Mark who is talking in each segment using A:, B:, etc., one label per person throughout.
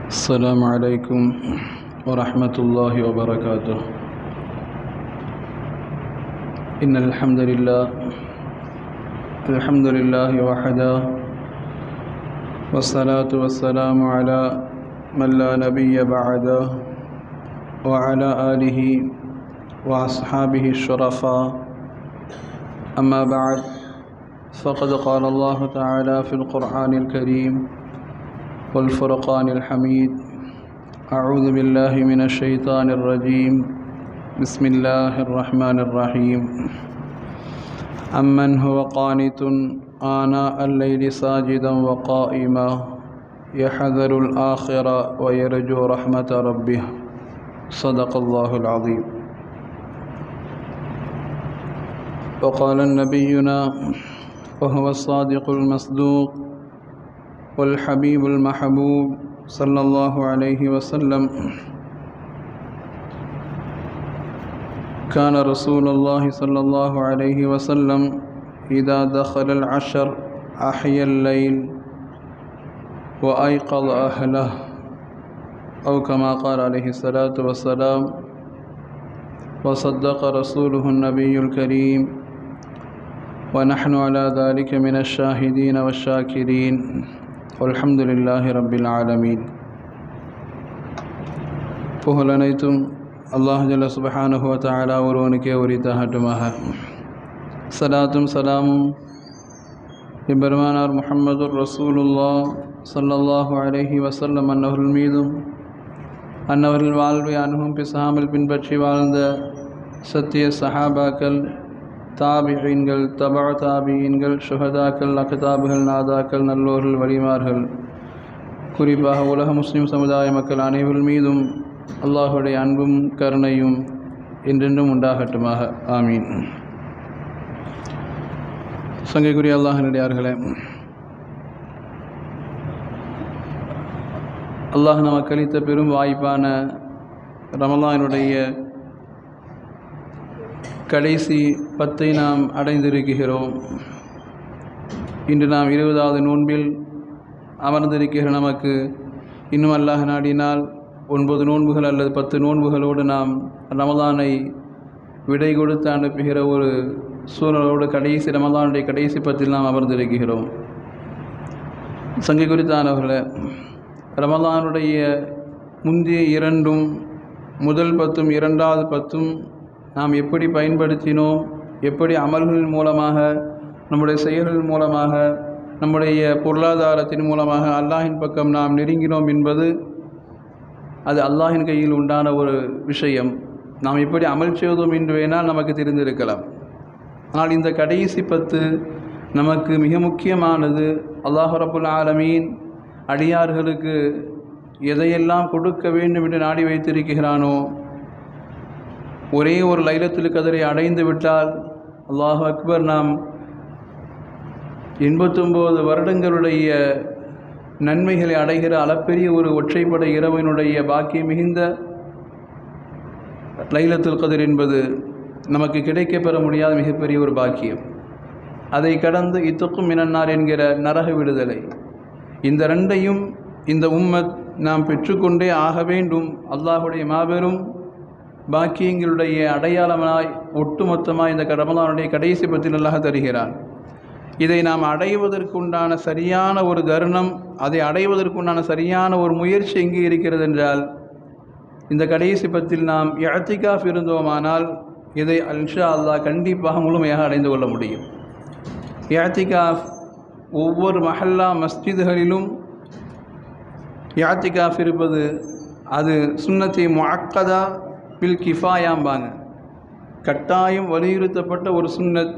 A: السلام عليكم ورحمة الله وبركاته. إن الحمد لله وحده، والصلاة والسلام على من لا نبي بعده، وعلى آله وأصحابه الشرفاء. أما بعد، فقد قال الله تعالى في القرآن الكريم والفرقان الحميد: أعوذ بالله من الشيطان الرجيم، بسم الله الرحمن الرحيم. أمن هو قانت آناء الليل ساجدا وقائما يحذر الآخرة ويرجو رحمة ربه. صدق الله العظيم. وقال نبينا وهو الصادق المصدوق والحبيب المحبوب صلى الله عليه وسلم: كان رسول الله صلى الله عليه وسلم إذا دخل العشر أحيا الليل وأيقظ أهله، أو كما قال عليه الصلاة والسلام. وصدق رسوله النبي الكريم، ونحن على ذلك من الشاهدين والشاكرين، والحمد لله رب العالمين. புகழ் அனைத்தும் அல்லாஹ் ஜல்ல சுப்ஹானஹு வ தஆலா ஒருவனுக்கே உரித்தாகட்டுமாக. ஸலாத்தும் ஸலாமும் பெருமானார் முஹம்மதுர் ரசூலுல்லாஹ் ஸல்லல்லாஹு அலைஹி வஸல்லம் அன்னவர்கள் மீதும், அன்னவர்கள் வாழ்வை அணுகும் பிசாமல் பின்பற்றி வாழ்ந்த சத்திய சஹாபாக்கள், தாபிஈன்கள், தபா தாபிஈன்கள், ஷுஹதாக்கள், அக்தாபுகள், நாதாக்கள், நல்லோர்கள், வலிமார்கள், குறிப்பாக உலக முஸ்லிம் சமுதாய மக்கள் அனைவர்கள் மீதும் அல்லாஹுடைய அன்பும் கருணையும் என்றென்றும் உண்டாகட்டுமாக. ஆமீன். சங்கைக்குரிய அல்லாஹ்வினுடையார்களே, அல்லாஹ் நமக்கு அளித்த பெரும் வாய்ப்பான ரமலானுடைய கடைசி 10 நாம் அடைந்திருக்கிறோம். இன்று நாம் 20வது நோன்பில் அமர்ந்திருக்கிற நமக்கு இன்னும் அல்லாஹ் நாடினால் 9 நோன்புகள் அல்லது 10 நோன்புகளோடு நாம் ரமலானை விடை கொடுத்து அனுப்புகிற ஒரு சூழலோடு கடைசி ரமலானுடைய கடைசி 10 நாம் அமர்ந்திருக்கிறோம். சங்கை குறித்தானவர்களே, ரமலானுடைய முந்தைய 2ம், முதல் 10ம் 2வது 10ம் நாம் எப்படி பயன்படுத்தினோம், எப்படி அமல்கள் மூலமாக, நம்முடைய செயல்கள் மூலமாக, நம்முடைய பொருளாதாரத்தின் மூலமாக அல்லாஹின் பக்கம் நாம் நெருங்கினோம் என்பது அது அல்லாஹின் கையில் உண்டான ஒரு விஷயம். நாம் எப்படி அமல் செய்தோம் என்று வேணால் நமக்கு தெரிந்திருக்கலாம். ஆனால் இந்த கடைசி 10 நமக்கு மிக முக்கியமானது. அல்லாஹ் ரப்புல் ஆலமீன் அடியார்களுக்கு எதையெல்லாம் கொடுக்க வேண்டும் என்று நாடி வைத்திருக்கிறானோ, ஒரே ஒரு லைலத்துல் கத்ரை அடைந்து விட்டால் அல்லாஹ் அக்பர், நாம் 89 வருடங்களுடைய நன்மைகளை அடைகிற அளப்பெரிய ஒரு ஒற்றைப்படை இரவினுடைய பாக்கியம் மிகுந்த லைலத்துல் கத்ர் என்பது நமக்கு கிடைக்க பெற முடியாத மிகப்பெரிய ஒரு பாக்கியம். அதை கடந்து இத்துக்கும் மினன்னார் என்கிற நரக விடுதலை, இந்த 2ஐயும் இந்த உம்மத் நாம் பெற்றுக்கொண்டே ஆக வேண்டும். அல்லாஹுடைய மாபெரும் பாக்கியங்களுடைய அடையாளமாய் ஒட்டுமொத்தமாக இந்த ரமலானுடைய கடைசி 10 அல்லாஹ் தருகிறான். இதை நாம் அடைவதற்குண்டான சரியான ஒரு தருணம், அதை அடைவதற்குண்டான சரியான ஒரு முயற்சி எங்கே இருக்கிறது என்றால், இந்த கடைசி 10 நாம் இஅ்திகாஃப் இருந்தோமானால் இதை இன்ஷா அல்லாஹ் கண்டிப்பாக முழுமையாக அடைந்து கொள்ள முடியும். இஅ்திகாஃப் ஒவ்வொரு மஹல்லா மஸ்ஜிதுகளிலும் இஅ்திகாஃப் இருப்பது அது சுன்னத்தி முஅக்கதா பில் கிஃபாயாம்பாங்க. கட்டாயம் வலியுறுத்தப்பட்ட ஒரு சுன்னத்.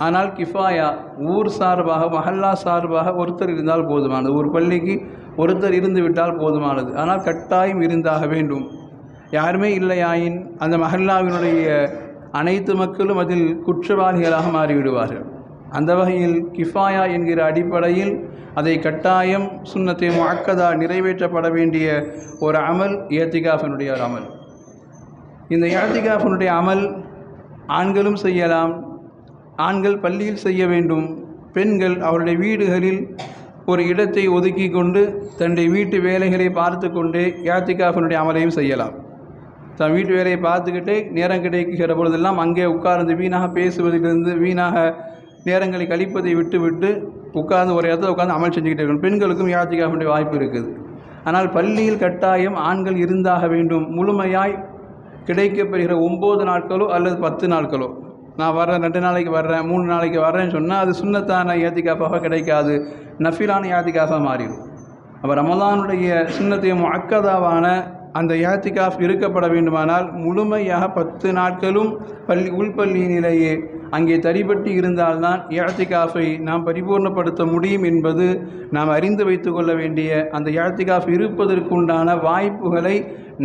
A: ஆனால் கிஃபாயா, ஊர் சார்பாக, மஹல்லா சார்பாக ஒருத்தர் இருந்தால் போதுமானது. ஒரு பள்ளிக்கு ஒருத்தர் இருந்து விட்டால் போதுமானது. ஆனால் கட்டாயம் இருந்தாக வேண்டும். யாருமே இல்லையாயின் அந்த மஹல்லாவினுடைய அனைத்து மக்களும் அதில் குற்றவாளிகளாக மாறிவிடுவார்கள். அந்த வகையில் கிஃபாயா என்கிற அடிப்படையில் அதை கட்டாயம் சுன்னத்தை முஅக்கதா நிறைவேற்றப்பட வேண்டிய ஒரு அமல் இஅ்திகாஃபினுடைய ஒரு அமல். இந்த இஅ்திகாஃபினுடைய அமல் ஆண்களும் செய்யலாம். ஆண்கள் பள்ளியில் செய்ய வேண்டும். பெண்கள் அவருடைய வீடுகளில் ஒரு இடத்தை ஒதுக்கி கொண்டு தன்னுடைய வீட்டு வேலைகளை பார்த்து கொண்டே இஅ்திகாஃபினுடைய அமலையும் செய்யலாம். தன் வீட்டு வேலையை பார்த்துக்கிட்டே நேரம் கிடைக்கிற பொழுதெல்லாம் அங்கே உட்கார்ந்து வீணாக பேசுவதிலிருந்து வீணாக நேரங்களை கழிப்பதை விட்டு உட்கார்ந்து ஒரு இடத்துல உட்கார்ந்து அமல் செஞ்சுக்கிட்டே இருக்கணும். பெண்களுக்கும் இஅ்திகாஃபினுடைய வாய்ப்பு இருக்குது. ஆனால் பள்ளியில் கட்டாயம் ஆண்கள் இருந்தாக வேண்டும். முழுமையாய் கிடைக்கப்பெறுகிற 9 நாட்களோ அல்லது 10 நாட்களோ, நான் வர்றேன் 2 நாளைக்கு வர்றேன் 3 நாளைக்கு வர்றேன்னு சொன்னால் அது சுன்னத்தான இஅ்திகாஃபாக கிடைக்காது, நஃபிலான இஅ்திகாஃபாக மாறிடும். அப்போ ரமலானுடைய சுன்னத்தை முஅக்கதாவான அந்த இஅ்திகாஃப் இருக்கப்பட வேண்டுமானால் முழுமையாக 10 நாட்களும் உள்பள்ளியிலேயே அங்கே தரிபட்டு இருந்தால்தான் இஅ்திகாஃபை நாம் பரிபூர்ணப்படுத்த முடியும் என்பது நாம் அறிந்து வைத்து கொள்ள வேண்டிய, அந்த இஅ்திகாஃப் இருப்பதற்குண்டான வாய்ப்புகளை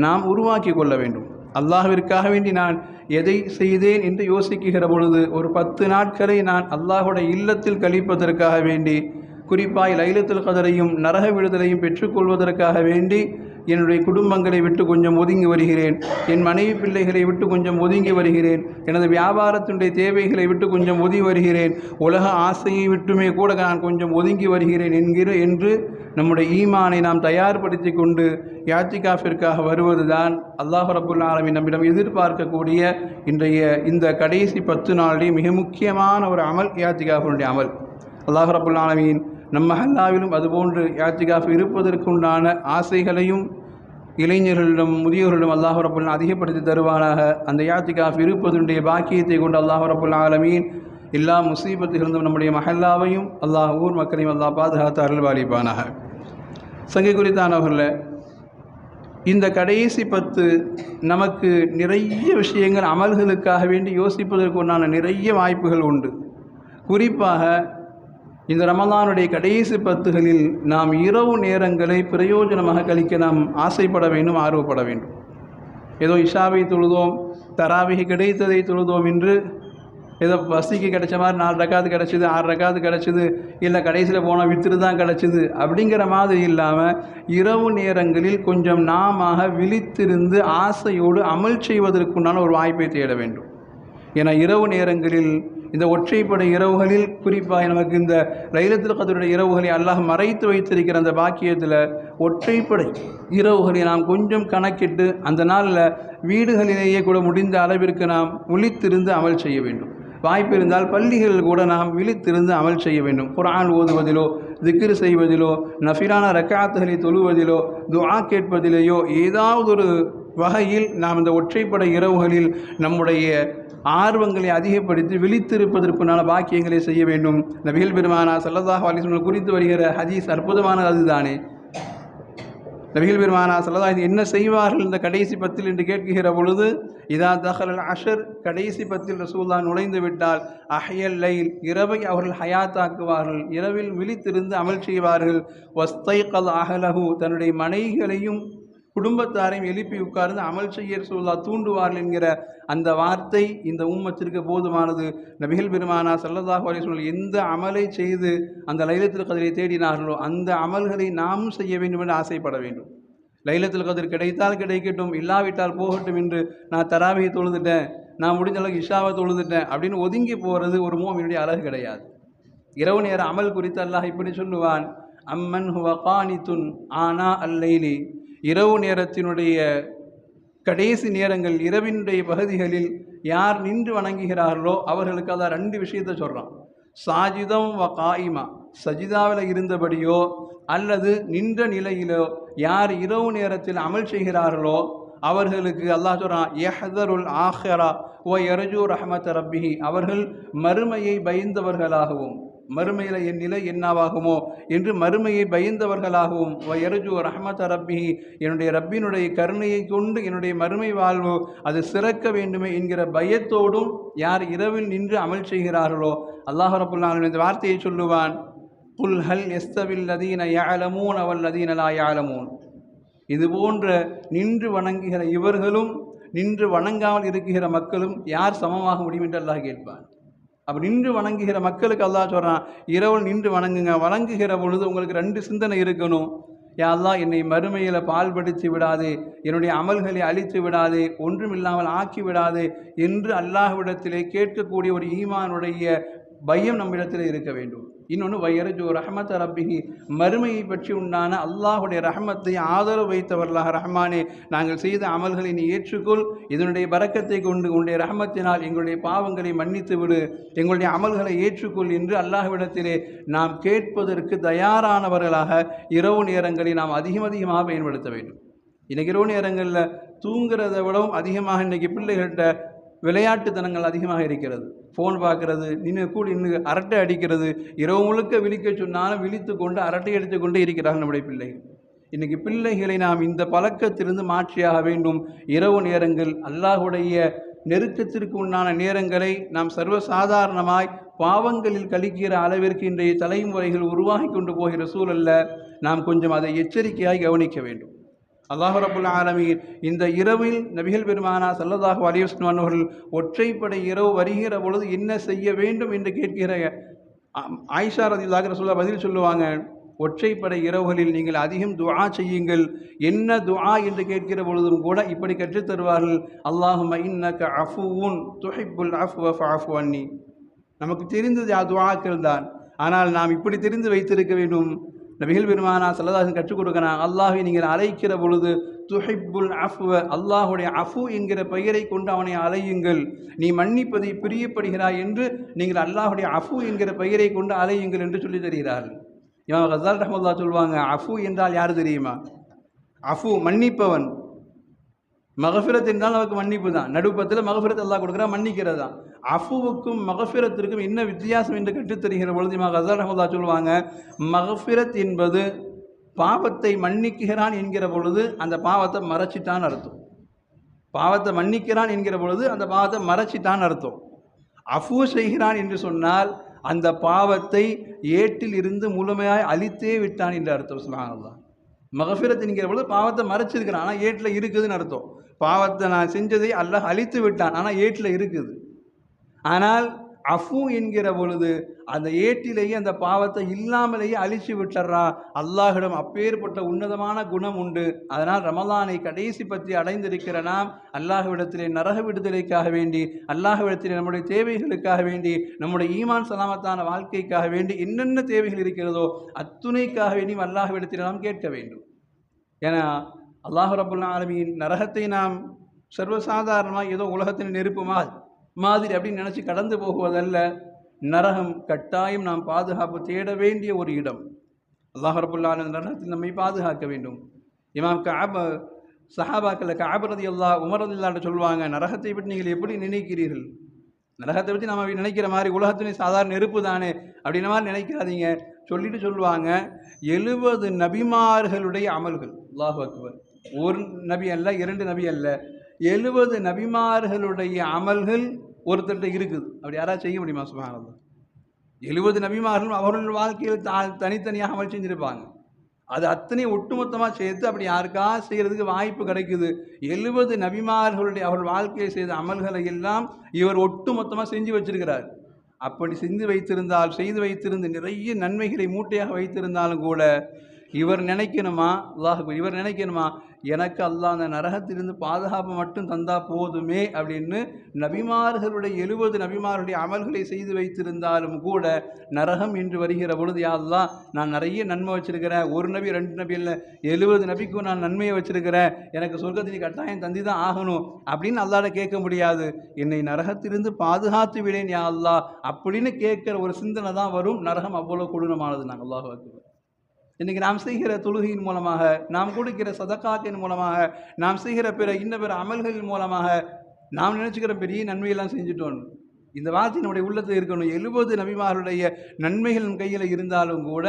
A: நாம் உருவாக்கி கொள்ள வேண்டும். அல்லாஹ்விற்காக வேண்டி நான் எதை செய்தேன் என்று யோசிக்கிற பொழுது ஒரு 10 நாட்களை நான் அல்லாஹுடைய இல்லத்தில் கழிப்பதற்காக வேண்டி, குறிப்பாக லைலத்துல் கத்ரையும் நரக விடுதலையும் பெற்றுக்கொள்வதற்காக வேண்டி என்னுடைய குடும்பங்களை விட்டு கொஞ்சம் ஒதுங்கி வருகிறேன், என் மனைவி பிள்ளைகளை விட்டு கொஞ்சம் ஒதுங்கி வருகிறேன், எனது வியாபாரத்தினுடைய தேவைகளை விட்டு கொஞ்சம் ஒதுங்கி வருகிறேன், உலக ஆசையை விட்டுமே கூட நான் கொஞ்சம் ஒதுங்கி வருகிறேன் என்று நம்முடைய ஈமானை நாம் தயார்படுத்தி கொண்டு இஅ்திகாஃபிற்காக வருவது தான் அல்லாஹ் ரப்புல் ஆலமீன் நம்மிடம் எதிர்பார்க்கக்கூடிய இன்றைய இந்த கடைசி 10 நாளுடைய மிக முக்கியமான ஒரு அமல் இஅ்திகாஃபினுடைய அமல். அல்லாஹ் ரப்புல் ஆலமீன் நம்ம மஹல்லாவிலும் அதுபோன்று இஅ்திகாஃப் இருப்பதற்குண்டான ஆசைகளையும் இளைஞர்களிடம் முதியோர்களிடம் அல்லாஹ் ரப்புல் ஆலமீன் அதிகப்படுத்தி தருவானாக. அந்த இஅ்திகாஃப் இருப்பதனுடைய பாக்கியத்தை கொண்டு அல்லாஹ் ரப்புல் ஆலமீன் எல்லா முசீபத்திலிருந்தும் நம்முடைய மஹல்லாவையும் அல்லாஹ் ஊர் மக்களையும் அல்லாஹ் பாதுகாத்து அருள்வாளிப்பானாக. சங்கை குறித்தானவர்கள, இந்த கடைசி 10 நமக்கு நிறைய விஷயங்கள் அமல்களுக்காக வேண்டி யோசிப்பதற்குண்டான நிறைய வாய்ப்புகள் உண்டு. குறிப்பாக இந்த ரமலானுடைய கடைசி 10களில் நாம் இரவு நேரங்களை பிரயோஜனமாக கழிக்க நாம் ஆசைப்பட வேண்டும், ஆர்வப்பட வேண்டும். ஏதோ இஷாவை தொழுதோம், தராவிகை கிடைத்ததை தொழுதோம் என்று ஏதோ பசிக்கு கிடைச்ச மாதிரி 4 ரக்காத்து கிடச்சிது, 6 ரக்காத்து கிடச்சிது, இல்லை கடைசியில் போனால் வித்திரு தான் கிடச்சிது அப்படிங்கிற மாதிரி இல்லாமல் இரவு நேரங்களில் கொஞ்சம் நாம விழித்திருந்து ஆசையோடு அமல் செய்வதற்குண்டான ஒரு வாய்ப்பை தேட வேண்டும். ஏன்னா இரவு நேரங்களில் இந்த ஒற்றைப்படை இரவுகளில் குறிப்பாக நமக்கு இந்த லைலத்துல் கத்ருடைய இரவுகளை அல்லாஹ் மறைத்து வைத்திருக்கிற அந்த பாக்கியத்தில் ஒற்றைப்படை இரவுகளை நாம் கொஞ்சம் கணக்கிட்டு அந்த நாளில் வீடுகளிலேயே கூட முடிந்த அளவிற்கு நாம் விழித்திருந்து அமல் செய்ய வேண்டும். வாய்ப்பு இருந்தால் பள்ளிகளில் கூட நாம் விழித்திருந்து அமல் செய்ய வேண்டும். குர்ஆன் ஓதுவதிலோ, திக்ர் செய்வதிலோ, நஃபிலான ரக்காத்துகளை தொழுவதிலோ, துஆ கேட்பதிலேயோ ஏதாவது ஒரு வகையில் நாம் இந்த ஒற்றைப்படை இரவுகளில் நம்முடைய ஆர்வங்களை அதிகப்படுத்தி விழித்திருப்பதற்குண்டான பாக்கியங்களை செய்ய வேண்டும். நபிகள் பெருமானார் ஸல்லல்லாஹு அலைஹி வஸல்லம் குறித்து வருகிற ஹதீஸ் அற்புதமானது அதுதானே. நபிகள் பெருமானார் ஸல்லல்லாஹு அலைஹி என்ன செய்வார்கள் இந்த கடைசி 10 என்று கேட்கிற பொழுது, இதா தஹலல் அஷர், கடைசி 10 ரசூலுல்லாஹ் நுழைந்து விட்டால் அஹ்யல் லைல், இரவை அவர்கள் ஹயாத்தாக்குவார்கள், இரவில் விழித்திருந்து அமல் செய்வார்கள். வஸ்தைகல் அஹலஹு, தன்னுடைய மனைவிகளையும் குடும்பத்தாரையும் எழுப்பி உட்கார்ந்து அமல் செய்ய ரசூலுல்லாஹ் தூண்டுவார்கள் என்கிற அந்த வார்த்தை இந்த உம்மத்திற்கு போதுமானது. நபிகள் பெருமானார் ஸல்லல்லாஹு அலைஹி வஸல்லம் எந்த அமலை செய்து அந்த லைலத்துல் கத்ரை தேடினார்களோ அந்த அமல்களை நாமும் செய்ய வேண்டும் என்று ஆசைப்பட வேண்டும். லைலத்துல் கத்ர் கிடைத்தால் கிடைக்கட்டும், இல்லாவிட்டால் போகட்டும் என்று நான் தராவியை தொழுதுட்டேன், நான் முடிஞ்ச அளவுக்கு இஷாவை தொழுதுட்டேன் அப்படின்னு ஒதுங்கி போகிறது ஒரு மூமினுடைய அழகு கிடையாது. இரவு நேர அமல் குறித்து அல்லாஹ் இப்படி சொல்லுவான், அம்மன் ஹுவ கானித்துன் ஆனா அல்லைலி, இரவு நேரத்தினுடைய கடைசி நேரங்கள் இரவினுடைய பகுதிகளில் யார் நின்று வணங்குகிறார்களோ அவர்களுக்கு அதான் 2 விஷயத்தை சொல்கிறான். சாஜிதம் வ காயிமா, சஜிதாவில் இருந்தபடியோ அல்லது நின்ற நிலையிலோ யார் இரவு நேரத்தில் அமல் செய்கிறார்களோ அவர்களுக்கு அல்லாஹ் சொல்கிறான், யஹ்தருல் ஆஹிரா வ யர்ஜூ ரஹ்மத ரப்பிஹி, அவர்கள் மறுமையை பயந்தவர்களாகவும், மறுமையில் என் நிலை என்னவாகுமோ என்று மறுமையை பயந்தவர்களாகவும், வயர்ஜூ ரஹ்மத ரப்பிஹி, என்னுடைய ரப்பினுடைய கருணையை கொண்டு என்னுடைய மறுமை வாழ்வு அது சிறக்க வேண்டுமே என்கிற பயத்தோடும் யார் இரவில் நின்று அமல் செய்கிறார்களோ அல்லாஹ் ரப்புல் ஆலமீன் இந்த வார்த்தையை சொல்லுவான், குல் ஹல் யஸ்தவில் லதீன யஅலமூன வல்லதீன லா யஅலமூன், இது போன்ற நின்று வணங்குகிற இவர்களும் நின்று வணங்காமல் இருக்கிற மக்களும் யார் சமமாக முடியும் என்று அல்லாஹ் கேட்பான். அப்போ நின்று வணங்குகிற மக்களுக்கு அல்லாஹ் சொல்கிறான், இரவில் நின்று வணங்குங்க, வணங்குகிற பொழுது உங்களுக்கு 2 சிந்தனை இருக்கணும். யா அல்லாஹ், என்னை மறுமையில் பால்படுத்தி விடாதே, என்னுடைய அமல்களை அழித்து விடாதே, ஒன்றும் இல்லாமல் ஆக்கி விடாதே என்று அல்லாஹ்விடத்திலே கேட்கக்கூடிய ஒரு ஈமானுடைய பயம் நம்மிடத்தில் இருக்க வேண்டும். இன்னொன்று வயர்ஜு ரஹ்மத் ரப்பிஹி, மறுமையை பற்றி உண்டான அல்லாஹுடைய ரஹ்மத்தை ஆதரவு வைத்தவர்களாக, ரஹ்மானே நாங்கள் செய்த அமல்களை நீ ஏற்றுக்கொள், இதனுடைய பரக்கத்தை கொண்டு உன்னுடைய ரஹ்மத்தினால் எங்களுடைய பாவங்களை மன்னித்து விடு, எங்களுடைய அமல்களை ஏற்றுக்கொள் என்று அல்லாஹ்விடத்திலே நாம் கேட்பதற்கு தயாரானவர்களாக இரவு நேரங்களை நாம் அதிகமாக பயன்படுத்த வேண்டும். இன்றைக்கி இரவு நேரங்களில் தூங்குறதை விடவும் அதிகமாக இன்றைக்கி பிள்ளைகள்கிட்ட விளையாட்டுத்தனங்கள் அதிகமாக இருக்கிறது. ஃபோன் பார்க்குறது, நின்று அரட்டை அடிக்கிறது, இரவு முழுக்க விழிக்க சொன்னாலும் விழித்து கொண்டு அரட்டை அடித்து கொண்டு இருக்கிறார்கள் நம்முடைய பிள்ளைகள். இன்றைக்கி பிள்ளைகளை நாம் இந்த பழக்கத்திலிருந்து மாற்றியாக வேண்டும். இரவு நேரங்கள் அல்லாஹுடைய நெருக்கத்திற்கு உண்டான நேரங்களை நாம் சர்வசாதாரணமாய் பாவங்களில் கழிக்கிற அளவிற்கு இன்றைய தலைமுறைகள் உருவாகி கொண்டு போகிற சூழல்ல நாம் கொஞ்சம் அதை எச்சரிக்கையாய் கவனிக்க வேண்டும். அல்லாஹ் ரப்புல் ஆலமீன் இந்த இரவில் நபிகள் பெருமானா ஸல்லல்லாஹு அலைஹி வஸல்லம் அவர்கள் ஒற்றைப்படை இரவு வருகிற பொழுது என்ன செய்ய வேண்டும் என்று கேட்கிற ஆயிஷா ரலியல்லாஹு அன்ஹா ரசூலுல்லாஹ் பதில் சொல்லுவாங்க, ஒற்றைப்படை இரவுகளில் நீங்கள் அதிகம் துஆ செய்யுங்கள். என்ன துஆ என்று கேட்கிற பொழுதும் கூட இப்படி கற்றுத் தருவார்கள், அல்லாஹும்ம இன்னக அஃபுவுன் துஹிப்புல் அஃப்வ ஃபஅஃபு அன்னி. நமக்கு தெரிந்தது துஆக்கள் தான், ஆனால் நாம் இப்படி தெரிந்து வைத்திருக்க வேண்டும். நபிகள் பெருமானா ஸல்லல்லாஹு அலைஹி கற்றுக் கொடுக்கிறான், அல்லாஹை நீங்கள் அழைக்கிற பொழுது துஹிப்புல் அஃப்வ, அல்லாஹுடைய அஃபு என்கிற பெயரை கொண்டு அவனை அழையுங்கள். நீ மன்னிப்பதை பிரியப்படுகிறாய் என்று நீங்கள் அல்லாஹுடைய அஃபு என்கிற பெயரை கொண்டு அழையுங்கள் என்று சொல்லி தருகிறார்கள். இமாம் கஸாலி ரஹ்மத்துல்லாஹி சொல்லுவாங்க, அஃபு என்றால் யார் தெரியுமா? அஃபு மன்னிப்பவன். மகஃபிரத் என்றால் நமக்கு மன்னிப்பு தான். நடுப்பத்தில் மகஃபிரத் அல்லாஹ் கொடுக்குறா, மன்னிக்கிறது தான். அஃபுவுக்கும் மகஃபிரத்திற்கும் என்ன வித்தியாசம் என்று கற்றுத்தருகிற பொழுது இமாம் கஸாலி ரஹ்மத்துல்லாஹி சொல்லுவாங்க, மகஃபிரத் என்பது பாவத்தை மன்னிக்கிறான் என்கிற பொழுது அந்த பாவத்தை மறைச்சிட்டான்னு அர்த்தம். பாவத்தை மன்னிக்கிறான் என்கிற பொழுது அந்த பாவத்தை மறைச்சிட்டான்னு அர்த்தம். அஃபு செய்கிறான் என்று சொன்னால் அந்த பாவத்தை ஏட்டில் இருந்து முழுமையாய் அழித்தே விட்டான் என்று அர்த்தம். சுப்ஹானல்லாஹ். மகஃபிரத் என்கிற பொழுது பாவத்தை மறைச்சிருக்கிறான், ஆனால் ஏட்டில் இருக்குதுன்னு அர்த்தம். பாவத்தை நான் செஞ்சதை அல்லாஹ் அழித்து விட்டான், ஆனால் ஏட்டில் இருக்குது. ஆனால் அஃபு என்கிற பொழுது அந்த ஏட்டிலேயே அந்த பாவத்தை இல்லாமலேயே அழிச்சு விட்டுறா. அல்லாஹிடம் அப்பேற்பட்ட உன்னதமான குணம் உண்டு. அதனால் ரமலானை கடைசி பற்றி அடைந்திருக்கிற நாம் அல்லாஹ்விடத்திலே நரக விடுதலைக்காக வேண்டி, அல்லாஹ்விடத்திலே நம்முடைய தேவைகளுக்காக வேண்டி, நம்முடைய ஈமான் சலாமத்தான வாழ்க்கைக்காக வேண்டி என்னென்ன தேவைகள் இருக்கிறதோ அத்துணைக்காக வேண்டி அல்லாஹ்விடத்திலே நாம் கேட்க வேண்டும். ஏன்னா அல்லாஹ் ரப்புல் ஆலமீன் நரகத்தை நாம் சர்வசாதாரணமாக ஏதோ உலகத்தின் நெருப்பு மாதிரி அப்படின்னு நினச்சி கடந்து போகுவதல்ல. நரகம் கட்டாயம் நாம் பாதுகாப்பு தேட வேண்டிய ஒரு இடம். அல்லாஹ் ரப்புல் ஆலமீன் நரகத்தில் நம்மை பாதுகாக்க வேண்டும். இமாம் சஹாபாக்கள் கஅப் ரலியல்லாஹு உமர் ரலியல்லாஹு சொல்லுவாங்க, நரகத்தை பற்றி நீங்கள் எப்படி நினைக்கிறீர்கள்? நரகத்தை பற்றி நம்ம நினைக்கிற மாதிரி உலகத்தினை சாதாரண நெருப்பு தானே அப்படின்ற மாதிரி நினைக்காதீங்க. சொல்லிட்டு சொல்லுவாங்க, 70 நபிமார்களுடைய அமல்கள். அல்லாஹு அக்பர். ஒரு நபி அல்ல, 2 நபி அல்ல, 70 நபிமார்களுடைய அமல்கள் ஒருத்தர்கிட்ட இருக்குது. அப்படி யாராவது செய்ய முடியுமா? சுப்ஹானல்லாஹ். 70 நபிமார்களும் அவர்கள் வாழ்க்கையில் தனித்தனியாக அமல் செஞ்சுருப்பாங்க. அது அத்தனை ஒட்டுமொத்தமாக சேர்த்து அப்படி யாருக்கா செய்கிறதுக்கு வாய்ப்பு கிடைக்குது. 70 நபிமார்களுடைய அவர்கள் வாழ்க்கையை செய்த அமல்களை எல்லாம் இவர் ஒட்டுமொத்தமாக செஞ்சு வச்சிருக்கிறார். அப்படி செய்து வைத்திருந்து நிறைய நன்மைகளை மூட்டையாக வைத்திருந்தாலும் கூட இவர் நினைக்கணுமா, இவர் நினைக்கணுமா, எனக்கு அல்லாஹ் அந்த நரகத்திலிருந்து பாதுகாப்பு மட்டும் தந்தா போதுமே அப்படின்னு நபிமார்களுடைய 70 நபிமார்களுடைய அமல்களை செய்து வைத்திருந்தாலும் கூட நரகம் என்று வருகிற பொழுது, யா அல்லாஹ் நான் நிறைய நன்மை வச்சிருக்கிறேன், 1 நபி 2 நபி இல்லை 70 நபிக்கும் நான் நன்மையை வச்சிருக்கிறேன், எனக்கு சொர்க்கத்தின் கட்டாயம் தந்தி தான் ஆகணும் அப்படின்னு அல்லாஹ்ட கேட்க முடியாது. என்னை நரகத்திலிருந்து பாதுகாத்து விடேன் யா அல்லாஹ் அப்படின்னு கேட்குற ஒரு சிந்தனை தான் வரும். நரகம் அவ்வளோ கொடூரமானது. நாங்கள் அல்லாஹ் அக்பர். இன்றைக்கி நாம் செய்கிற தொழுகையின் மூலமாக, நாம் கொடுக்கிற சதக்காத்தின் மூலமாக, நாம் செய்கிற பிற அமல்களின் மூலமாக நாம் நினச்சிக்கிற பெரிய நன்மையெல்லாம் செஞ்சுட்டோம். இந்த வார்த்தை நம்முடைய உள்ளத்தில் இருக்கணும். 70 நபிமாருடைய நன்மைகள் நம் கையில் இருந்தாலும் கூட